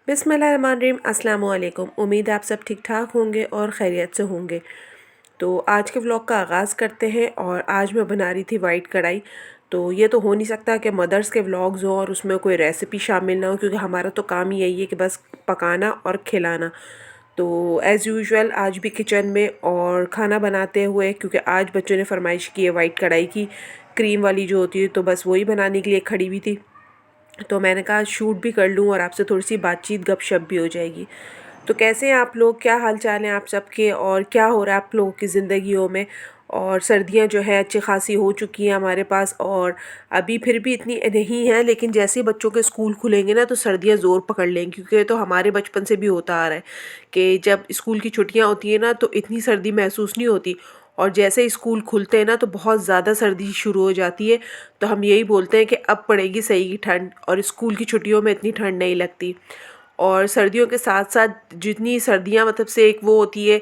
बिस्मिल्लाहिर्रहमानिर्रहीम। अस्सलाम वालेकुम। उम्मीद है आप सब ठीक ठाक होंगे और खैरियत से होंगे। तो आज के व्लॉग का आगाज़ करते हैं और आज मैं बना रही थी वाइट कढ़ाई। तो ये तो हो नहीं सकता कि मदर्स के व्लॉग्स हों और उसमें कोई रेसिपी शामिल ना हो, क्योंकि हमारा तो काम ही यही है कि बस पकाना और खिलाना। तो एज़ यूजुअल आज भी किचन में और खाना बनाते हुए, क्योंकि आज बच्चों ने फरमाइश की है वाइट कढ़ाई की, क्रीम वाली जो होती है, तो बस वही बनाने के लिए खड़ी हुई थी। तो मैंने कहा शूट भी कर लूँ और आपसे थोड़ी सी बातचीत गपशप भी हो जाएगी। तो कैसे हैं आप लोग, क्या हाल चाल हैं आप सबके, और क्या हो रहा है आप लोगों की ज़िंदगियों में। और सर्दियां जो है अच्छी खासी हो चुकी हैं हमारे पास, और अभी फिर भी इतनी नहीं है, लेकिन जैसे ही बच्चों के स्कूल खुलेंगे ना तो सर्दियां ज़ोर पकड़ लेंगी, क्योंकि ये तो हमारे बचपन से भी होता आ रहा है कि जब स्कूल की छुट्टियां होती हैं ना तो इतनी सर्दी महसूस नहीं होती, और जैसे ही स्कूल खुलते हैं ना तो बहुत ज़्यादा सर्दी शुरू हो जाती है। तो हम यही बोलते हैं कि अब पड़ेगी सही की ठंड, और स्कूल की छुट्टियों में इतनी ठंड नहीं लगती। और सर्दियों के साथ साथ जितनी सर्दियाँ मतलब से एक वो होती है,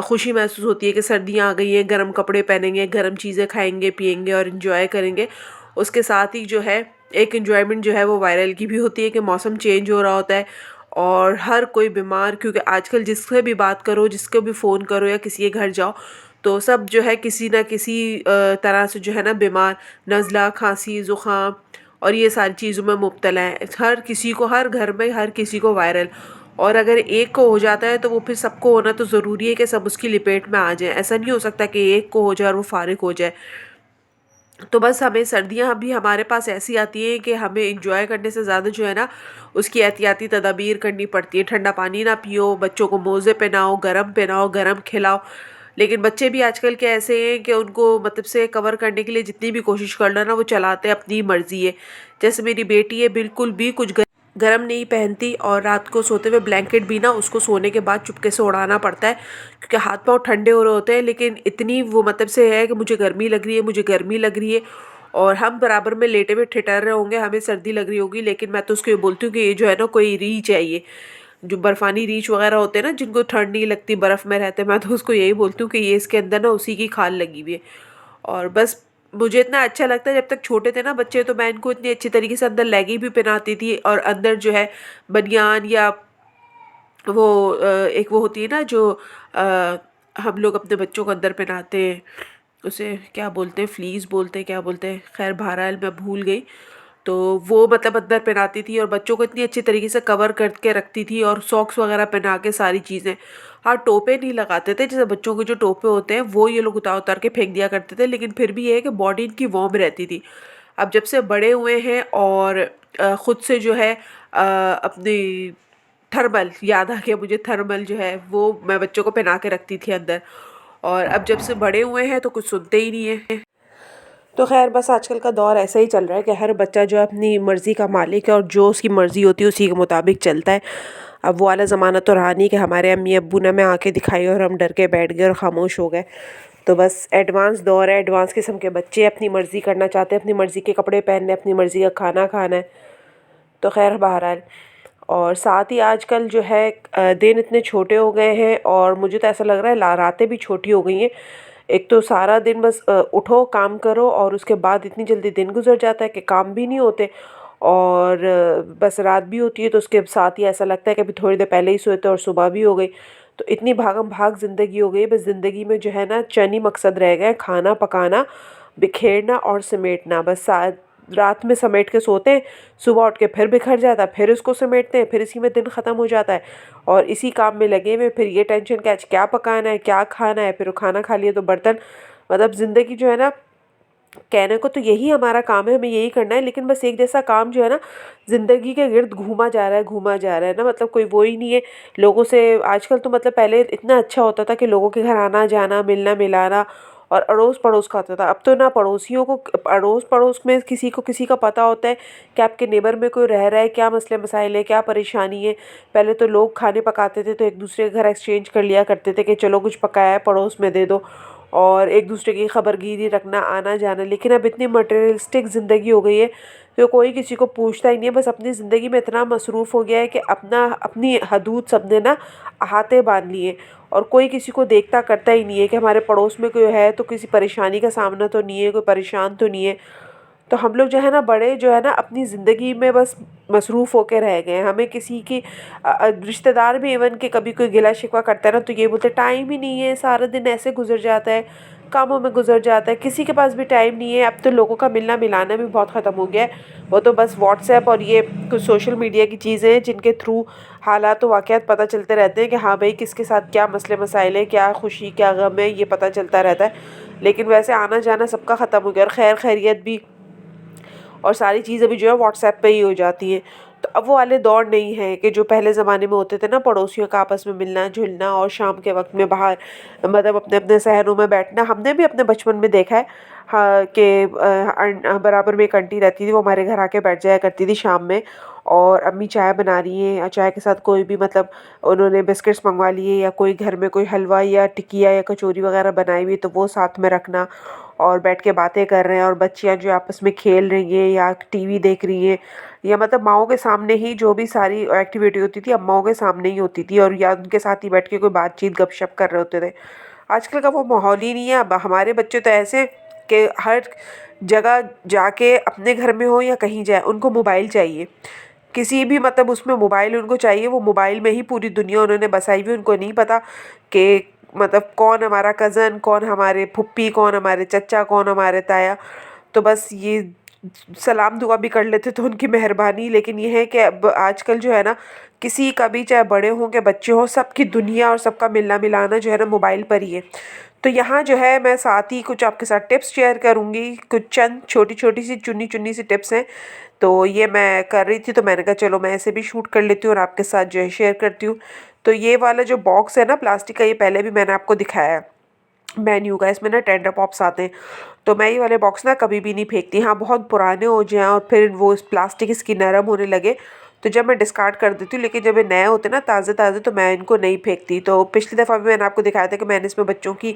खुशी महसूस होती है कि सर्दियाँ आ गई हैं, गर्म कपड़े पहनेंगे, गर्म चीज़ें खाएंगे पिएंगे और इन्जॉय करेंगे। उसके साथ ही जो है एक इन्जॉयमेंट जो है वो वायरल की भी होती है कि मौसम चेंज हो रहा होता है और हर कोई बीमार, क्योंकि आजकल जिससे भी बात करो, जिसको भी फ़ोन करो या किसी के घर जाओ, तो सब जो है किसी ना किसी तरह से जो है ना बीमार, नज़ला, खांसी, ज़ुकाम और ये सारी चीज़ों में मुब्तला है। हर किसी को, हर घर में हर किसी को वायरल। और अगर एक को हो जाता है तो वो फिर सबको होना तो ज़रूरी है कि सब उसकी लपेट में आ जाएं। ऐसा नहीं हो सकता कि एक को हो जाए और वो फारिग हो जाए। तो बस हमें सर्दियाँ भी हमारे पास ऐसी आती हैं कि हमें इंजॉय करने से ज़्यादा जो है ना उसकी एहतियाती तदाबीर करनी पड़ती है। ठंडा पानी ना पियो, बच्चों को मोज़े पहनाओ, गरम खिलाओ। लेकिन बच्चे भी आजकल के ऐसे हैं कि उनको मतलब से कवर करने के लिए जितनी भी कोशिश कर लो ना वो चलाते हैं अपनी मर्ज़ी है। जैसे मेरी बेटी है, बिल्कुल भी कुछ गरम नहीं पहनती, और रात को सोते हुए ब्लैंकेट भी ना उसको सोने के बाद चुपके से उड़ाना पड़ता है, क्योंकि हाथ पाँव ठंडे हो रहे होते हैं। लेकिन इतनी वो मतलब से है कि मुझे गर्मी लग रही है, मुझे गर्मी लग रही है। और हम बराबर में लेटे हुए ठिठर रहे होंगे, हमें सर्दी लग रही होगी, लेकिन मैं तो उसको ये बोलती हूँ कि ये जो है ना कोई रीच है, ये जो बर्फानी रीच वगैरह होते हैं ना जिनको ठंड नहीं लगती, बर्फ़ में रहते हैं, मैं तो उसको यही बोलती हूँ कि ये इसके अंदर ना उसी की खाल लगी हुई है। और बस मुझे इतना अच्छा लगता है, जब तक छोटे थे ना बच्चे तो मैं इनको इतनी अच्छी तरीके से अंदर लेगी भी पहनाती थी, और अंदर जो है बनियान या वो एक वो होती है ना जो हम लोग अपने बच्चों को अंदर पहनाते हैं, उसे क्या बोलते हैं, फ्लीस बोलते हैं, क्या बोलते हैं, खैर बहरहाल मैं भूल गई। तो वो मतलब अंदर पहनाती थी और बच्चों को इतनी अच्छी तरीके से कवर करके रखती थी, और सॉक्स वगैरह पहना के सारी चीज़ें। हाँ, टोपे नहीं लगाते थे, जैसे बच्चों के जो टोपे होते हैं वो ये लोग उतार उतार के फेंक दिया करते थे, लेकिन फिर भी ये है कि बॉडी इनकी वार्म रहती थी। अब जब से बड़े हुए हैं और ख़ुद से जो है अपनी थर्मल याद आ गया मुझे, थर्मल जो है वो मैं बच्चों को पहना के रखती थी अंदर, और अब जब से बड़े हुए हैं तो कुछ सुनते ही नहीं है। तो खैर बस आजकल का दौर ऐसा ही चल रहा है कि हर बच्चा जो है अपनी मर्ज़ी का मालिक है, और जो उसकी मर्ज़ी होती है उसी के मुताबिक चलता है। अब वो वाला ज़माना तो रहा नहीं कि हमारे अम्मी अब्बू ने हमें आंखें दिखाई और हम डर के बैठ गए और ख़ामोश हो गए। तो बस एडवांस दौर है, एडवांस किस्म के बच्चे अपनी मर्ज़ी करना चाहते हैं, अपनी मर्ज़ी के कपड़े पहनने, अपनी मर्ज़ी का खाना खाना है। तो खैर बहरहाल, और साथ ही आजकल जो है दिन इतने छोटे हो गए हैं, और मुझे तो ऐसा लग रहा है रातें भी छोटी हो गई हैं। एक तो सारा दिन बस उठो काम करो, और उसके बाद इतनी जल्दी दिन गुजर जाता है कि काम भी नहीं होते, और बस रात भी होती है तो उसके साथ ही ऐसा लगता है कि अभी थोड़ी देर पहले ही सोए थे और सुबह भी हो गई। तो इतनी भागम भाग ज़िंदगी हो गई है, बस ज़िंदगी में जो है ना चंद ही मकसद रह गए हैं, खाना पकाना, बिखेरना और समेटना। बस रात में समेट के सोते हैं, सुबह उठ के फिर बिखर जाता है, फिर उसको समेटते हैं, फिर इसी में दिन ख़त्म हो जाता है, और इसी काम में लगे हुए फिर ये टेंशन कि आज क्या पकाना है, क्या खाना है, फिर वो खाना खा लिया तो बर्तन। मतलब ज़िंदगी जो है ना, कहने को तो यही हमारा काम है, हमें यही करना है, लेकिन बस एक जैसा काम जो है ना ज़िंदगी के गिर्द घूमा जा रहा है ना, मतलब कोई वो ही नहीं है लोगों से आजकल। तो मतलब पहले इतना अच्छा होता था कि लोगों के घर आना जाना, मिलना मिलाना, और अड़ोस पड़ोस का होता था। अब तो ना पड़ोसियों को, अड़ोस पड़ोस में किसी का पता होता है कि आपके नेबर में कोई रह रहा है, क्या मसले मसाइल है, क्या परेशानी है। पहले तो लोग खाने पकाते थे तो एक दूसरे के घर एक्सचेंज कर लिया करते थे कि चलो कुछ पकाया है पड़ोस में दे दो, और एक दूसरे की खबरगिरी रखना, आना जाना। लेकिन अब इतनी मटेरियलिस्टिक ज़िंदगी हो गई है तो कोई किसी को पूछता ही नहीं है, बस अपनी ज़िंदगी में इतना मसरूफ़ हो गया है कि अपनी हदूद सबने ना अहाते बांध लिए, और कोई किसी को देखता करता ही नहीं है कि हमारे पड़ोस में कोई है तो किसी परेशानी का सामना तो नहीं है, कोई परेशान तो नहीं है। तो हम लोग जो है ना बड़े जो है ना अपनी ज़िंदगी में बस मसरूफ़ होके रह गए हैं। हमें किसी की रिश्तेदार भी इवन के कभी कोई गिला शिकवा करता है ना तो ये बोलते हैं टाइम ही नहीं है, सारा दिन ऐसे गुजर जाता है, कामों में गुजर जाता है, किसी के पास भी टाइम नहीं है। अब तो लोगों का मिलना मिलाना भी बहुत ख़त्म हो गया है। वो तो बस व्हाट्सएप और ये कुछ सोशल मीडिया की चीज़ें हैं जिनके थ्रू हालात वाक़यात पता चलते रहते हैं कि हाँ भाई किसके साथ क्या मसले मसाइल है, क्या खुशी क्या गम है, ये पता चलता रहता है। लेकिन वैसे आना जाना सबका ख़त्म हो गया और खैर खैरियत भी और सारी चीज़ें भी जो है व्हाट्सएप पे ही हो जाती हैं। तो अब वो वाले दौर नहीं है कि जो पहले ज़माने में होते थे ना, पड़ोसियों का आपस में मिलना जुलना और शाम के वक्त में बाहर मतलब अपने अपने सहरों में बैठना। हमने भी अपने बचपन में देखा है हाँ कि बराबर में एक आंटी रहती थी, वो हमारे घर आके बैठ जाया करती थी शाम में, और अम्मी चाय बना रही हैं या चाय के साथ कोई भी मतलब उन्होंने बिस्किट्स मंगवा लिए या कोई घर में कोई हलवा या टिकिया या कचौरी वगैरह बनाई हुई तो वो साथ में रखना और बैठ के बातें कर रहे हैं, और बच्चियाँ जो आपस में खेल रही हैं या टीवी देख रही हैं या मतलब माँओं के सामने ही जो भी सारी एक्टिविटी होती थी अम्माओं के सामने ही होती थी, और या उनके साथ ही बैठ के कोई बातचीत गपशप कर रहे होते थे। आजकल का वो माहौल ही नहीं है। अब हमारे बच्चे तो ऐसे कि हर जगह जाके अपने घर में हो या कहीं जाए उनको मोबाइल चाहिए, किसी भी मतलब उसमें मोबाइल उनको चाहिए। वो मोबाइल में ही पूरी दुनिया उन्होंने बसाई हुई। उनको नहीं पता कि मतलब कौन हमारा कज़न, कौन हमारे फुप्पी, कौन हमारे चचा, कौन हमारे ताया। तो बस ये सलाम दुआ भी कर लेते तो उनकी मेहरबानी। लेकिन ये है कि अब आजकल जो है ना किसी का भी चाहे बड़े हों के बच्चे हों, सबकी दुनिया और सबका मिलना मिलाना जो है ना मोबाइल पर ही है। तो यहाँ जो है मैं साथ ही कुछ आपके साथ टिप्स शेयर करूँगी, कुछ चंद छोटी छोटी सी चुनी चुनी सी टिप्स हैं। तो ये मैं कर रही थी तो मैंने कहा चलो मैं ऐसे भी शूट कर लेती हूँ और आपके साथ जो है शेयर करती हूँ। तो ये वाला जो बॉक्स है ना प्लास्टिक का, ये पहले भी मैंने आपको दिखाया है मेन्यू का। इसमें ना टेंडर पॉप्स आते हैं, तो मैं ये वाले बॉक्स ना कभी भी नहीं फेंकती। हाँ बहुत पुराने हो जाएं और फिर वो प्लास्टिक इसकी नरम होने लगे तो जब मैं डिस्कार्ड कर देती हूँ, लेकिन जब ये नए होते ना ताज़े ताज़े तो मैं इनको नहीं फेंकती। तो पिछली दफ़ा भी मैंने आपको दिखाया था कि मैंने इसमें बच्चों की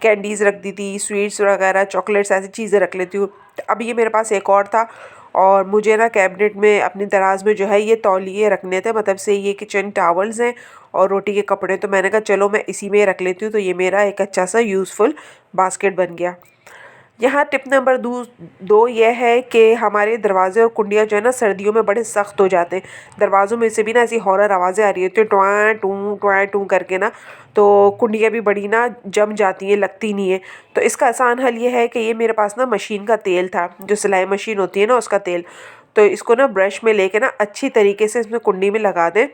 कैंडीज़ रख दी थी, स्वीट्स वगैरह चॉकलेट्स ऐसी चीज़ें रख लेती हूँ। तो अब ये मेरे पास एक और था और मुझे ना कैबिनेट में अपनी दराज में जो है ये तौलिए रखने थे, मतलब से ये किचन टावल्स हैं और रोटी के कपड़े। तो मैंने कहा चलो मैं इसी में रख लेती हूँ। तो ये मेरा एक अच्छा सा यूज़फुल बास्केट बन गया। यहाँ टिप नंबर 2 ये है कि हमारे दरवाज़े और कुंडियाँ जो है ना सर्दियों में बड़े सख्त हो जाते हैं। दरवाज़ों में से भी ना ऐसी हॉरर आवाज़ें आ रही होती हैं ट्वां टूं करके ना, तो कुंडियाँ भी बड़ी ना जम जाती हैं, लगती नहीं है। तो इसका आसान हल ये है कि ये मेरे पास ना मशीन का तेल था, जो सिलाई मशीन होती है ना उसका तेल। तो इसको ना ब्रश में लेके ना अच्छी तरीके से इसमें कुंडी में लगा दें,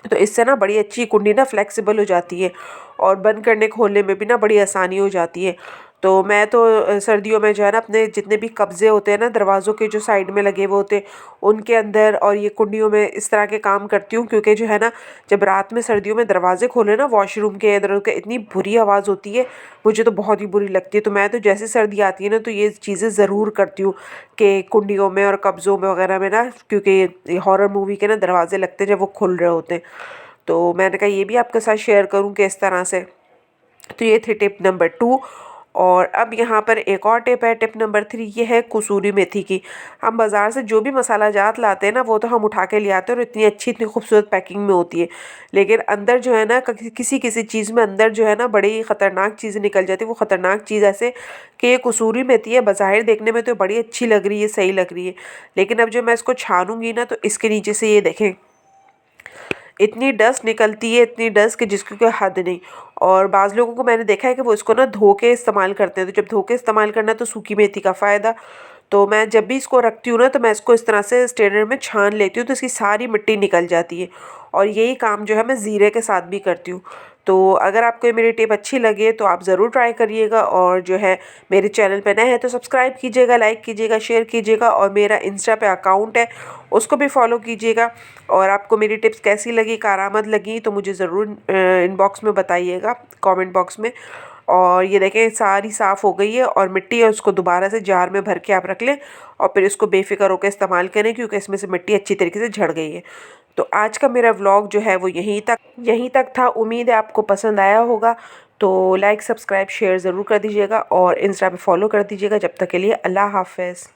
तो इससे ना बड़ी अच्छी कुंडी ना फ्लेक्सिबल हो जाती है और बंद करने खोलने में भी ना बड़ी आसानी हो जाती है। तो मैं तो सर्दियों में जो है ना अपने जितने भी कब्ज़े होते हैं ना दरवाज़ों के जो साइड में लगे हुए होते हैं उनके अंदर और ये कुंडियों में इस तरह के काम करती हूँ, क्योंकि जो है ना जब रात में सर्दियों में दरवाज़े खोले ना वॉशरूम के इधर उधर के, इतनी बुरी आवाज़ होती है, मुझे तो बहुत ही बुरी लगती है। तो मैं तो जैसे सर्दी आती है ना तो ये चीज़ें ज़रूर करती हूँ कि कुंडियों में और कब्ज़ों में वगैरह में ना, क्योंकि हॉरर मूवी के ना दरवाज़े लगते हैं जब वो खुल रहे होते हैं। तो मैंने कहा ये भी आपके साथ शेयर करूँ कि इस तरह से। तो ये थी टिप नंबर 2। और अब यहाँ पर एक और टिप है, टिप नंबर 3, ये है कसूरी मेथी की। हम बाज़ार से जो भी मसाला जात लाते हैं ना वो तो हम उठा के ले आते हैं और इतनी अच्छी इतनी खूबसूरत पैकिंग में होती है, लेकिन अंदर जो है ना किसी किसी चीज़ में अंदर जो है ना बड़ी ख़तरनाक चीज़ निकल जाती है। वो ख़तरनाक चीज़ ऐसे कि ये कसूरी मेथी है, बाज़ाहिर देखने में तो बड़ी अच्छी लग रही है, सही लग रही है, लेकिन अब जब मैं इसको छानूंगी ना तो इसके नीचे से ये देखें इतनी डस्ट निकलती है, इतनी डस्ट कि जिसकी कोई हद नहीं। और बाज़ लोगों को मैंने देखा है कि वो इसको ना धो के इस्तेमाल करते हैं। तो जब धो के इस्तेमाल करना है तो सूखी मेथी का फ़ायदा। तो मैं जब भी इसको रखती हूँ ना तो मैं इसको इस तरह से स्ट्रेनर में छान लेती हूँ तो इसकी सारी मिट्टी निकल जाती है। और यही काम जो है मैं ज़ीरे के साथ भी करती हूँ। तो अगर आपको ये मेरी टिप अच्छी लगे तो आप ज़रूर ट्राई करिएगा, और जो है मेरे चैनल पे नए हैं तो सब्सक्राइब कीजिएगा, लाइक कीजिएगा, शेयर कीजिएगा, और मेरा इंस्टा पे अकाउंट है उसको भी फॉलो कीजिएगा। और आपको मेरी टिप्स कैसी लगी, कारआमद लगी तो मुझे ज़रूर इनबॉक्स में बताइएगा, कमेंट बॉक्स में। और ये देखें सारी साफ़ हो गई है और मिट्टी है, उसको दोबारा से जार में भर के आप रख लें और फिर इसको बेफ़िक्र होकर इस्तेमाल करें, क्योंकि इसमें से मिट्टी अच्छी तरीके से झड़ गई है। तो आज का मेरा व्लॉग जो है वो यहीं तक था। उम्मीद है आपको पसंद आया होगा। तो लाइक सब्सक्राइब शेयर ज़रूर कर दीजिएगा और इंस्टा पे फॉलो कर दीजिएगा। जब तक के लिए अल्लाह हाफ़िज़।